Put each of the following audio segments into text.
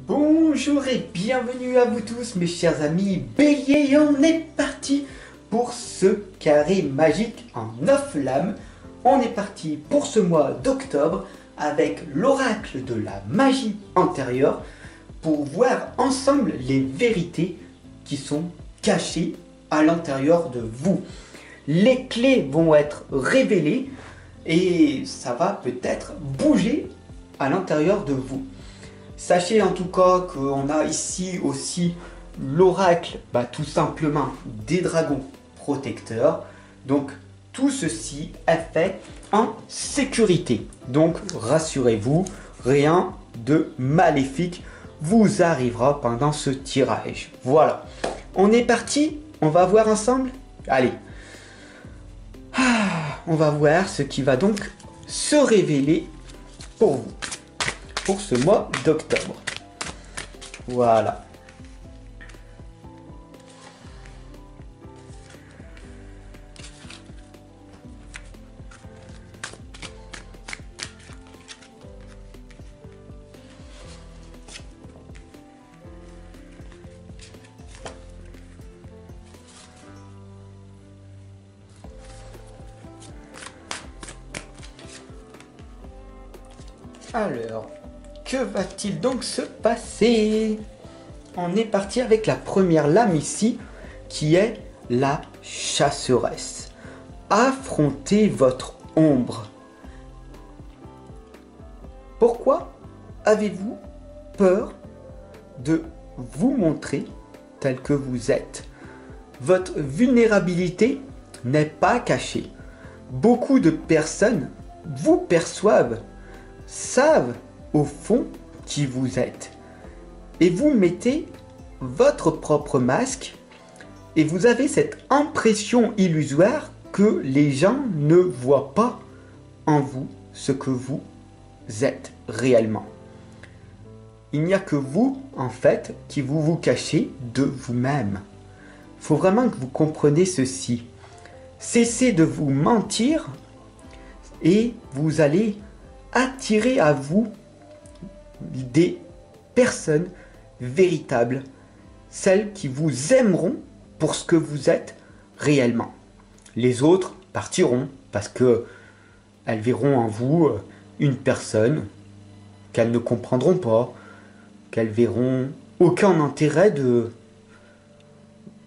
Bonjour et bienvenue à vous tous mes chers amis Bélier, et on est parti pour ce carré magique en 9 lames. On est parti pour ce mois d'octobre avec l'oracle de la magie antérieure pour voir ensemble les vérités qui sont cachées à l'intérieur de vous. Les clés vont être révélées et ça va peut-être bouger à l'intérieur de vous. Sachez en tout cas qu'on a ici aussi l'oracle, tout simplement des dragons protecteurs. Donc tout ceci est fait en sécurité. Donc rassurez-vous, rien de maléfique vous arrivera pendant ce tirage. Voilà, on est parti, on va voir ensemble. Allez, on va voir ce qui va donc se révéler pour vous pour ce mois d'octobre. Voilà. Alors, que va-t-il donc se passer? On est parti avec la première lame ici, qui est la chasseresse. Affrontez votre ombre. Pourquoi avez-vous peur de vous montrer tel que vous êtes? Votre vulnérabilité n'est pas cachée. Beaucoup de personnes vous perçoivent, savent au fond qui vous êtes. Et vous mettez votre propre masque et vous avez cette impression illusoire que les gens ne voient pas en vous ce que vous êtes réellement. Il n'y a que vous, en fait, qui vous cachez de vous-même. Il faut vraiment que vous compreniez ceci. Cessez de vous mentir et vous allez attirer à vous des personnes véritables, celles qui vous aimeront pour ce que vous êtes réellement. Les autres partiront parce que elles verront en vous une personne qu'elles ne comprendront pas, qu'elles verront aucun intérêt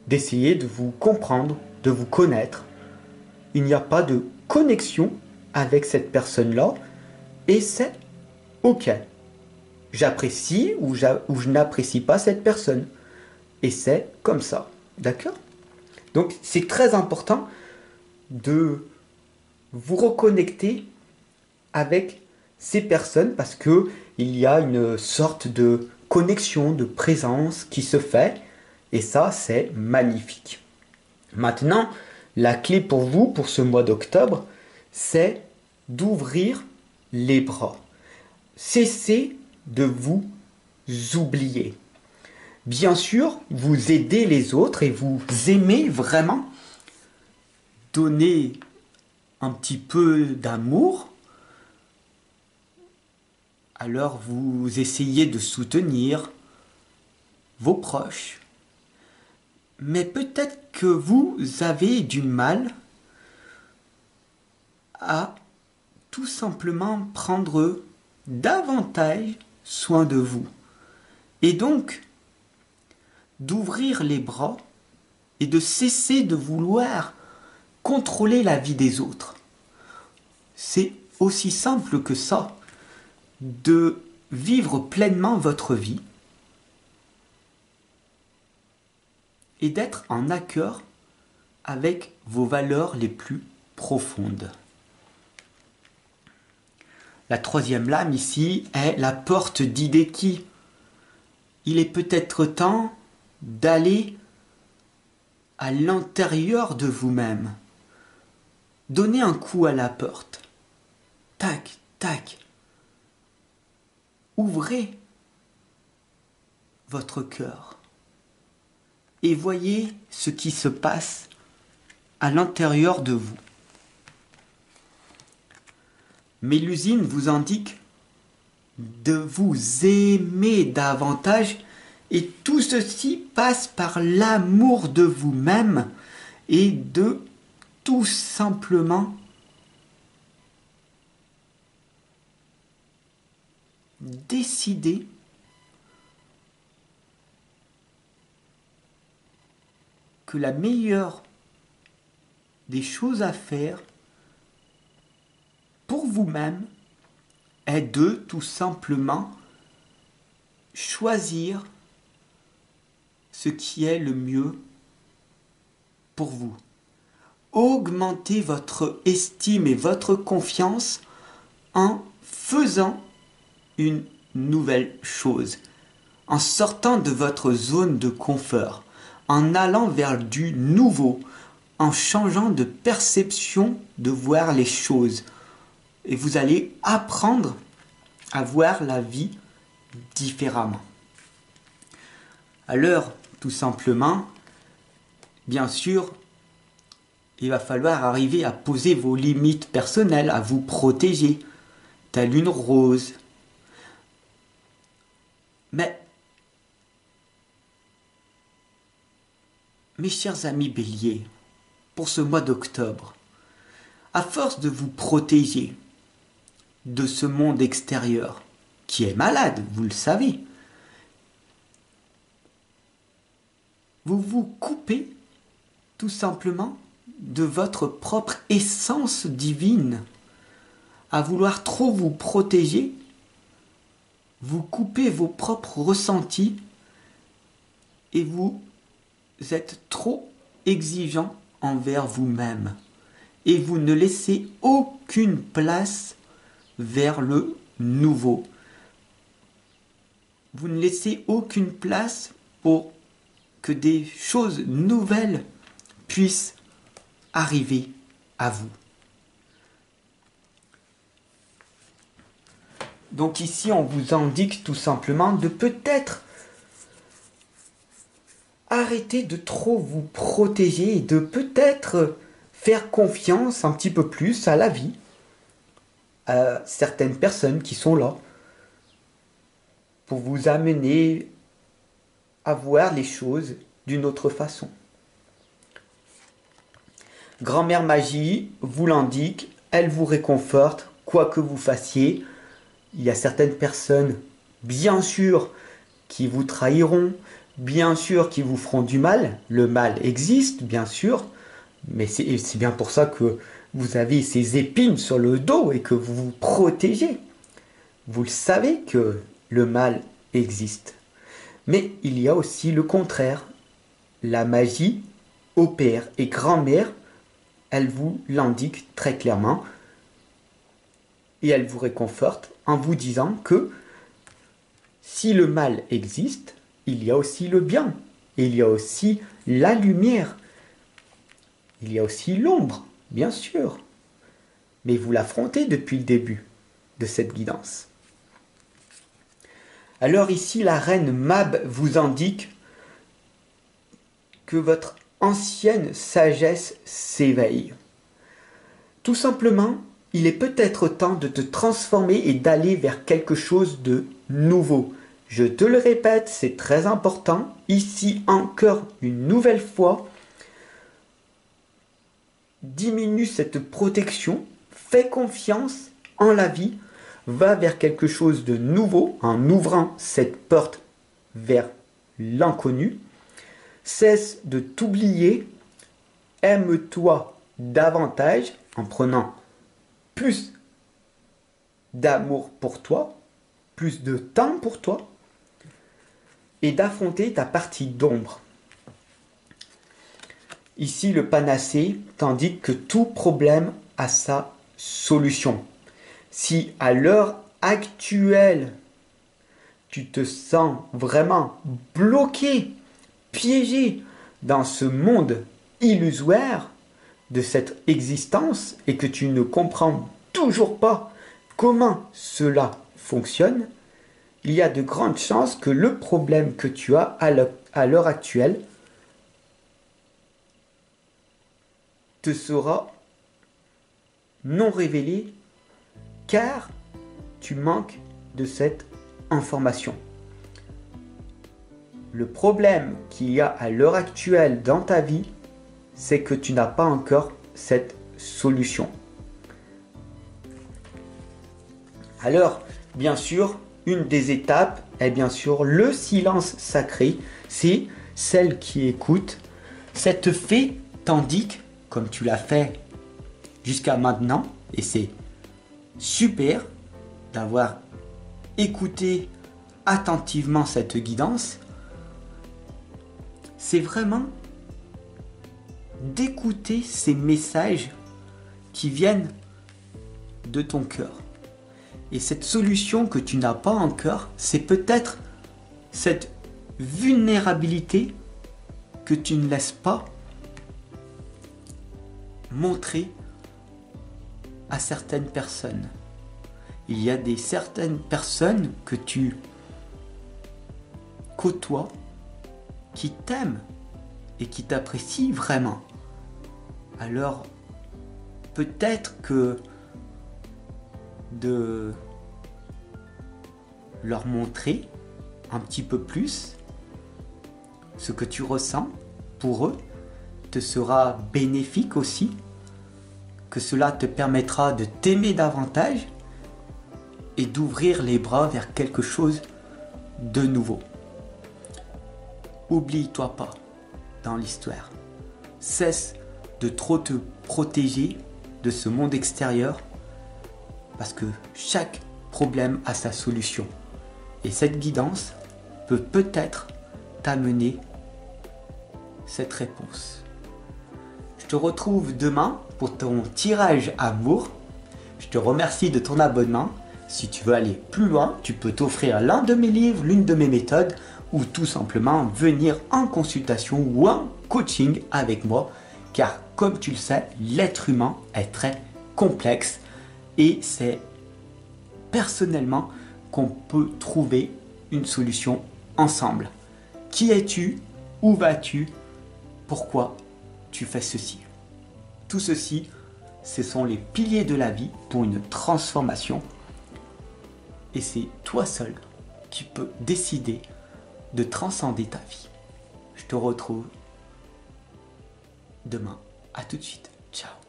d'essayer de vous comprendre, de vous connaître. Il n'y a pas de connexion avec cette personne-là et c'est ok. J'apprécie ou je n'apprécie pas cette personne. Et c'est comme ça. D'accord? Donc c'est très important de vous reconnecter avec ces personnes parce que il y a une sorte de connexion, de présence qui se fait. Et ça, c'est magnifique. Maintenant, la clé pour vous, pour ce mois d'octobre, c'est d'ouvrir les bras. Cessez de vous oublier. Bien sûr, vous aidez les autres et vous aimez vraiment donner un petit peu d'amour. Alors vous essayez de soutenir vos proches. Mais peut-être que vous avez du mal à tout simplement prendre davantage soin de vous. Et donc, d'ouvrir les bras et de cesser de vouloir contrôler la vie des autres. C'est aussi simple que ça, de vivre pleinement votre vie et d'être en accord avec vos valeurs les plus profondes. La troisième lame ici est la porte d'Hideki. Il est peut-être temps d'aller à l'intérieur de vous-même. Donnez un coup à la porte. Tac, tac. Ouvrez votre cœur et voyez ce qui se passe à l'intérieur de vous. Mélusine vous indique de vous aimer davantage. Et tout ceci passe par l'amour de vous-même et de tout simplement décider que la meilleure des choses à faire pour vous-même est de tout simplement choisir ce qui est le mieux pour vous. Augmentez votre estime et votre confiance en faisant une nouvelle chose, en sortant de votre zone de confort, en allant vers du nouveau, en changeant de perception de voir les choses. Et vous allez apprendre à voir la vie différemment. Alors, tout simplement, bien sûr, il va falloir arriver à poser vos limites personnelles, à vous protéger, telle une rose. Mais, mes chers amis béliers, pour ce mois d'octobre, à force de vous protéger de ce monde extérieur, qui est malade, vous le savez, vous vous coupez tout simplement de votre propre essence divine. À vouloir trop vous protéger, vous coupez vos propres ressentis et vous êtes trop exigeant envers vous-même. Et vous ne laissez aucune place vers le nouveau. Vous ne laissez aucune place pour que des choses nouvelles puissent arriver à vous. Donc ici, on vous indique tout simplement de peut-être arrêter de trop vous protéger et de peut-être faire confiance un petit peu plus à la vie, à certaines personnes qui sont là pour vous amener à voir les choses d'une autre façon. Grand-mère Magie vous l'indique, elle vous réconforte, quoi que vous fassiez. Il y a certaines personnes, bien sûr, qui vous trahiront, bien sûr, qui vous feront du mal. Le mal existe, bien sûr, mais c'est bien pour ça que vous avez ces épines sur le dos et que vous vous protégez. Vous le savez que le mal existe. Mais il y a aussi le contraire. La magie opère et grand-mère, elle vous l'indique très clairement et elle vous réconforte en vous disant que si le mal existe, il y a aussi le bien, il y a aussi la lumière, il y a aussi l'ombre, bien sûr. Mais vous l'affrontez depuis le début de cette guidance. Alors ici, la reine Mab vous indique que votre ancienne sagesse s'éveille. Tout simplement, il est peut-être temps de te transformer et d'aller vers quelque chose de nouveau. Je te le répète, c'est très important. Ici encore une nouvelle fois, diminue cette protection, fais confiance en la vie, va vers quelque chose de nouveau en ouvrant cette porte vers l'inconnu. Cesse de t'oublier, aime-toi davantage en prenant plus d'amour pour toi, plus de temps pour toi et d'affronter ta partie d'ombre. Ici, le panacée t'indique que tout problème a sa solution. Si à l'heure actuelle, tu te sens vraiment bloqué, piégé dans ce monde illusoire de cette existence et que tu ne comprends toujours pas comment cela fonctionne, il y a de grandes chances que le problème que tu as à l'heure actuelle te sera non révélé car tu manques de cette information. Le problème qu'il y a à l'heure actuelle dans ta vie, c'est que tu n'as pas encore cette solution. Alors, bien sûr, une des étapes est bien sûr le silence sacré. C'est celle qui écoute. Cette fée t'indique, comme tu l'as fait jusqu'à maintenant, et c'est super d'avoir écouté attentivement cette guidance, c'est vraiment d'écouter ces messages qui viennent de ton cœur. Et cette solution que tu n'as pas encore, c'est peut-être cette vulnérabilité que tu ne laisses pas montrer à certaines personnes. Il y a certaines personnes que tu côtoies qui t'aiment et qui t'apprécient vraiment. Alors, peut-être que de leur montrer un petit peu plus ce que tu ressens pour eux te sera bénéfique aussi, que cela te permettra de t'aimer davantage et d'ouvrir les bras vers quelque chose de nouveau. Oublie-toi pas dans l'histoire. Cesse de trop te protéger de ce monde extérieur parce que chaque problème a sa solution. Et cette guidance peut peut-être t'amener cette réponse. Je te retrouve demain pour ton tirage amour. Je te remercie de ton abonnement. Si tu veux aller plus loin, tu peux t'offrir l'un de mes livres, l'une de mes méthodes ou tout simplement venir en consultation ou en coaching avec moi. Car comme tu le sais, l'être humain est très complexe et c'est personnellement qu'on peut trouver une solution ensemble. Qui es-tu? Où vas-tu? Pourquoi tu fais ceci? Tout ceci, ce sont les piliers de la vie pour une transformation. Et c'est toi seul qui peux décider de transcender ta vie. Je te retrouve demain. À tout de suite. Ciao.